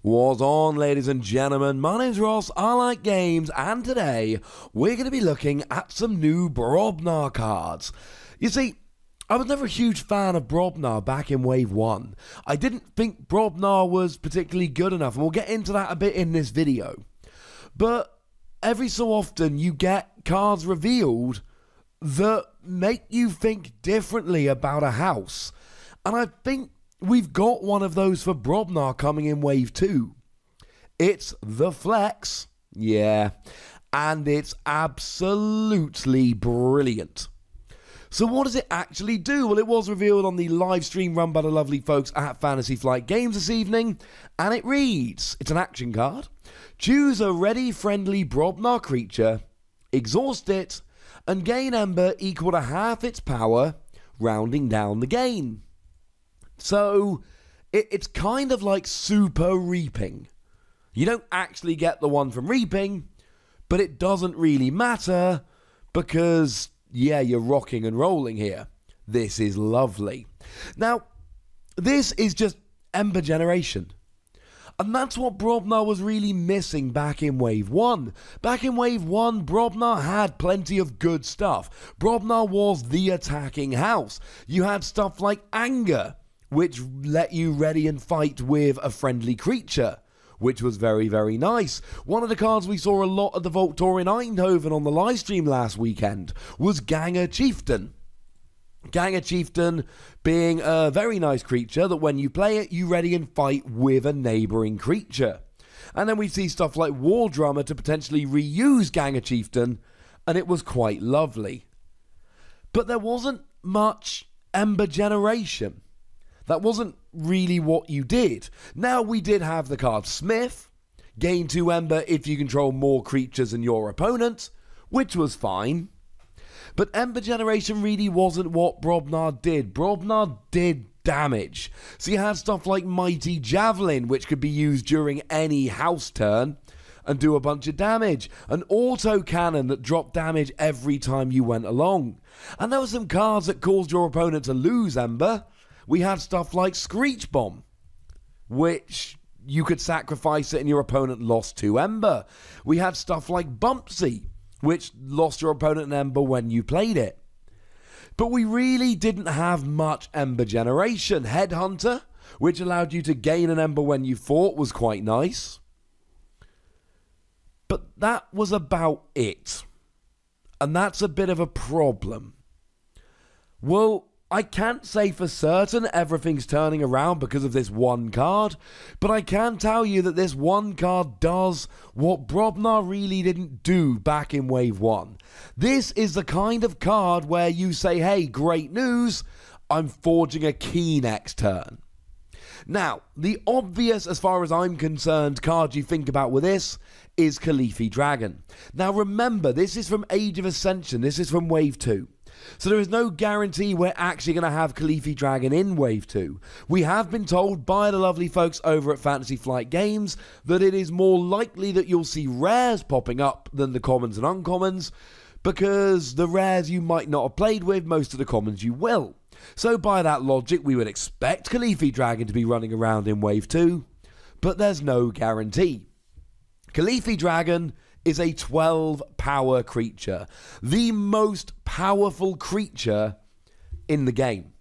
What's on, ladies and gentlemen? My name's Ross, I like games, and today we're going to be looking at some new Brobnar cards. You see, I was never a huge fan of Brobnar back in Wave 1. I didn't think Brobnar was particularly good enough, and we'll get into that a bit in this video. But every so often you get cards revealed that make you think differently about a house. And I think we've got one of those for Brobnar coming in Wave 2. It's the Flex. Yeah. And it's absolutely brilliant. So what does it actually do? Well, it was revealed on the live stream run by the lovely folks at Fantasy Flight Games this evening. And it reads, it's an action card. Choose a ready, friendly Brobnar creature, exhaust it, and gain Ember equal to half its power, rounding down the gain. So, it's kind of like super reaping. You don't actually get the one from reaping, but it doesn't really matter because, yeah, you're rocking and rolling here. This is lovely. Now, this is just Ember generation. And that's what Brobnar was really missing back in Wave 1. Back in Wave 1, Brobnar had plenty of good stuff. Brobnar was the attacking house. You had stuff like Anger, which let you ready and fight with a friendly creature, which was very, very nice. One of the cards we saw a lot at the Vault Tour in Eindhoven on the live stream last weekend was Ganger Chieftain. Ganger Chieftain being a very nice creature that when you play it, you ready and fight with a neighbouring creature. And then we see stuff like War Drummer to potentially reuse Ganger Chieftain, and it was quite lovely. But there wasn't much Ember generation. That wasn't really what you did. Now we did have the card Smith, gain 2 Ember if you control more creatures than your opponent, which was fine. But Ember generation really wasn't what Brobnar did. Brobnar did damage. So you had stuff like Mighty Javelin, which could be used during any house turn and do a bunch of damage. An auto cannon that dropped damage every time you went along. And there were some cards that caused your opponent to lose Ember. We had stuff like Screech Bomb, which you could sacrifice it and your opponent lost 2 Ember. We had stuff like Bumpsy, which lost your opponent an Ember when you played it. But we really didn't have much Ember generation. Headhunter, which allowed you to gain an Ember when you fought, was quite nice. But that was about it. And that's a bit of a problem. Well, I can't say for certain everything's turning around because of this one card, but I can tell you that this one card does what Brobnar really didn't do back in Wave 1. This is the kind of card where you say, hey, great news, I'm forging a key next turn. Now, the obvious, as far as I'm concerned, card you think about with this is Khalifi Dragon. Now remember, this is from Age of Ascension, this is from Wave 2. So there is no guarantee we're actually going to have Khalifi Dragon in Wave 2. We have been told by the lovely folks over at Fantasy Flight Games that it is more likely that you'll see rares popping up than the commons and uncommons, because the rares you might not have played with, most of the commons you will. So by that logic, we would expect Khalifi Dragon to be running around in Wave 2, but there's no guarantee. Khalifi Dragon is a 12 power creature, the most powerful creature in the game.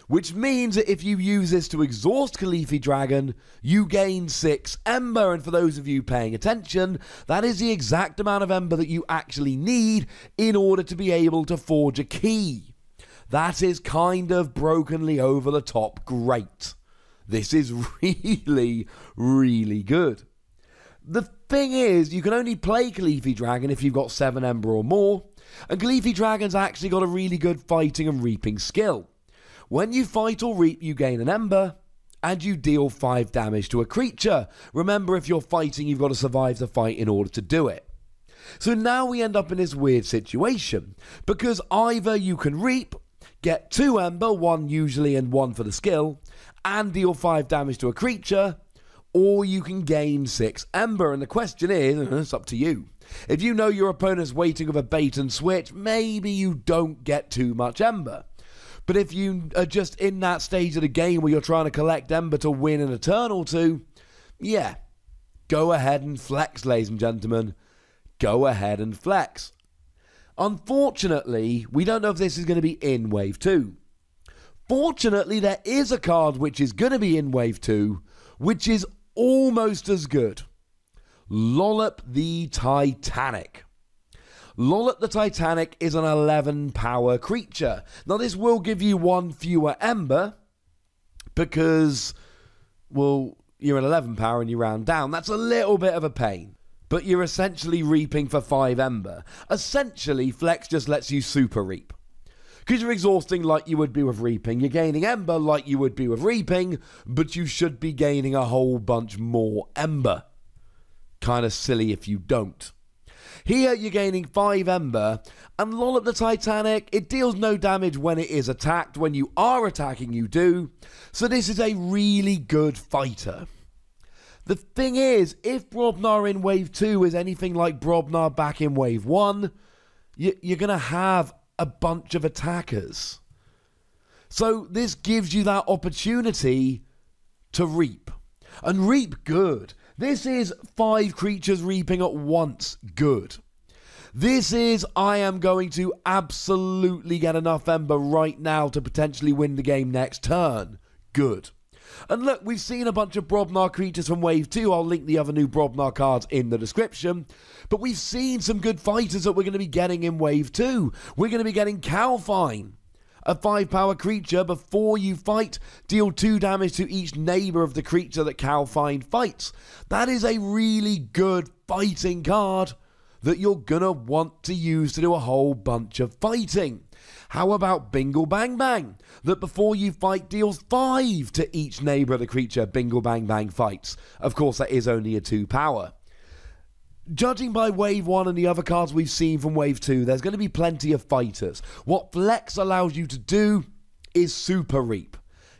Which means that if you use this to exhaust Khalifi Dragon, you gain 6 Ember, and for those of you paying attention, that is the exact amount of Ember that you actually need in order to be able to forge a key. That is kind of brokenly over the top great. This is really, really good. The thing is, you can only play Khalifi Dragon if you've got 7 Ember or more, and Khalifi Dragon's actually got a really good fighting and reaping skill. When you fight or reap, you gain an Ember, and you deal 5 damage to a creature. Remember, if you're fighting, you've got to survive the fight in order to do it. So now we end up in this weird situation, because either you can reap, get 2 Ember, 1 usually and 1 for the skill, and deal 5 damage to a creature, or you can gain 6 Ember, and the question is, it's up to you. If you know your opponent's waiting with a bait and switch, maybe you don't get too much Ember. But if you are just in that stage of the game where you're trying to collect Ember to win in a turn or two, Yeah, go ahead and flex, ladies and gentlemen. Go ahead and flex. Unfortunately, we don't know if this is going to be in Wave 2. Fortunately, there is a card which is going to be in Wave 2, which is almost as good. Lollop the Titanic. Lollop the Titanic is an 11 power creature. Now, this will give you one fewer Ember because, well, you're an 11 power and you round down. That's a little bit of a pain. But you're essentially reaping for 5 Ember. Essentially, Flex just lets you super reap. Because you're exhausting like you would be with reaping. You're gaining Ember like you would be with reaping, but you should be gaining a whole bunch more Ember. Kind of silly if you don't. Here you're gaining 5 Ember, and Lollop the Titanic, it deals no damage when it is attacked. When you are attacking, you do. So this is a really good fighter. The thing is, if Brobnar in Wave 2 is anything like Brobnar back in Wave 1, you're going to have a bunch of attackers. So this gives you that opportunity to reap. And reap good. This is 5 creatures reaping at once good. This is, I am going to absolutely get enough Ember right now to potentially win the game next turn. Good. And look, we've seen a bunch of Brobnar creatures from Wave 2. I'll link the other new Brobnar cards in the description. But we've seen some good fighters that we're going to be getting in Wave 2. We're going to be getting Calfine, a 5 power creature. Before you fight, deal 2 damage to each neighbour of the creature that Calfine fights. That is a really good fighting card that you're going to want to use to do a whole bunch of fighting. How about Bingle Bang Bang? That before you fight deals 5 to each neighbour of the creature Bingle Bang Bang fights. Of course, that is only a 2 power. Judging by Wave 1 and the other cards we've seen from Wave 2, there's going to be plenty of fighters. What Flex allows you to do is Super Reap.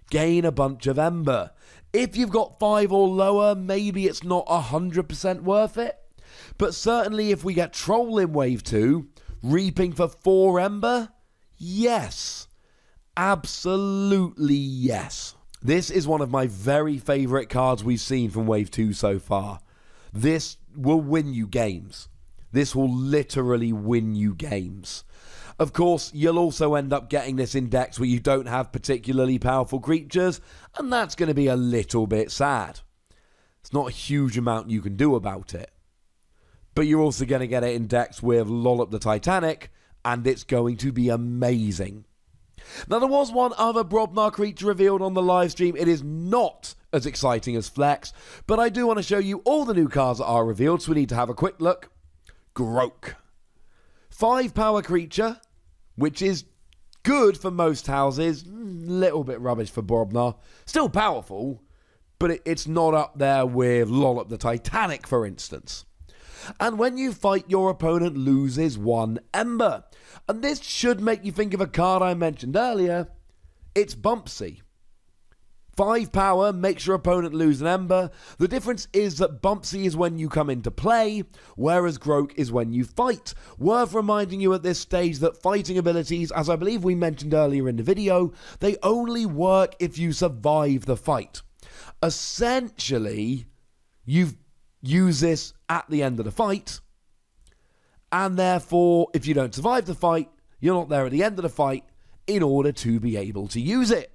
Gain a bunch of Ember. If you've got 5 or lower, maybe it's not 100% worth it. But certainly if we get Troll in Wave 2, reaping for 4 Ember, yes. Absolutely yes. This is one of my very favourite cards we've seen from Wave 2 so far. This will win you games. This will literally win you games. Of course, you'll also end up getting this in decks where you don't have particularly powerful creatures, and that's going to be a little bit sad. It's not a huge amount you can do about it. But you're also going to get it in decks with Lollop the Titanic, and it's going to be amazing. Now, there was one other Brobnar creature revealed on the live stream. It is not as exciting as Flex, but I do want to show you all the new cards that are revealed, so we need to have a quick look. Groke. 5 power creature, which is good for most houses. Little bit rubbish for Brobnar. Still powerful, but it's not up there with Lollop the Titanic, for instance. And when you fight, your opponent loses 1 Ember. And this should make you think of a card I mentioned earlier. It's Bumpsy. 5 power makes your opponent lose an Ember. The difference is that Bumpsy is when you come into play, whereas Groke is when you fight. Worth reminding you at this stage that fighting abilities, as I believe we mentioned earlier in the video, they only work if you survive the fight. Essentially, you've used this at the end of the fight, and therefore, if you don't survive the fight, you're not there at the end of the fight in order to be able to use it.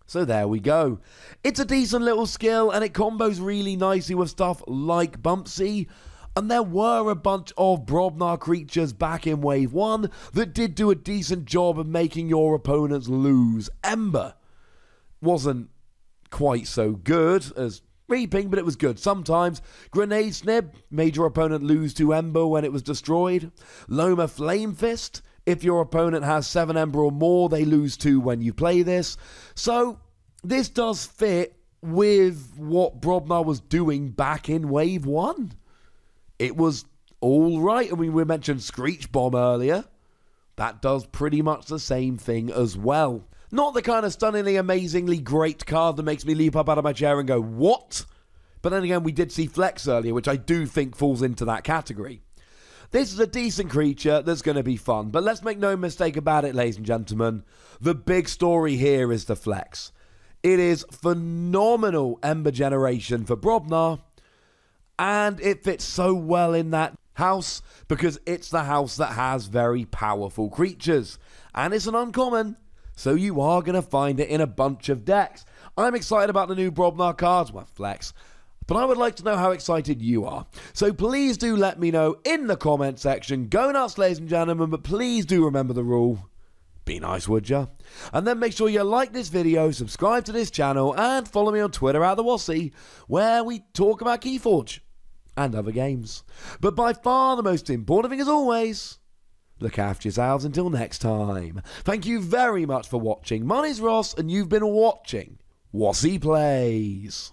So there we go. It's a decent little skill, and it combos really nicely with stuff like Bumpsy. And there were a bunch of Brobnar creatures back in Wave 1 that did do a decent job of making your opponents lose Ember. Wasn't quite so good as Reaping, but it was good sometimes. Grenade Snib made your opponent lose 2 Ember when it was destroyed. Loma Flame Fist, if your opponent has 7 Ember or more, they lose 2 when you play this. So this does fit with what Brobnar was doing back in Wave 1. It was all right. I mean, we mentioned Screech Bomb earlier. That does pretty much the same thing as well. Not the kind of stunningly, amazingly great card that makes me leap up out of my chair and go, what? But then again, we did see Flex earlier, which I do think falls into that category. This is a decent creature that's going to be fun. But let's make no mistake about it, ladies and gentlemen. The big story here is the Flex. It is phenomenal Ember generation for Brobnar, and it fits so well in that house because it's the house that has very powerful creatures, and it's an uncommon, so you are going to find it in a bunch of decks. I'm excited about the new Brobnar cards, well, flex, but I would like to know how excited you are. So please do let me know in the comment section. Go nuts, ladies and gentlemen, but please do remember the rule. Be nice, would ya? And then make sure you like this video, subscribe to this channel, and follow me on Twitter at the Wossy, where we talk about Keyforge and other games. But by far the most important thing as always, look after yourselves until next time. Thank you very much for watching. My name's Ross, and you've been watching Wossy Plays.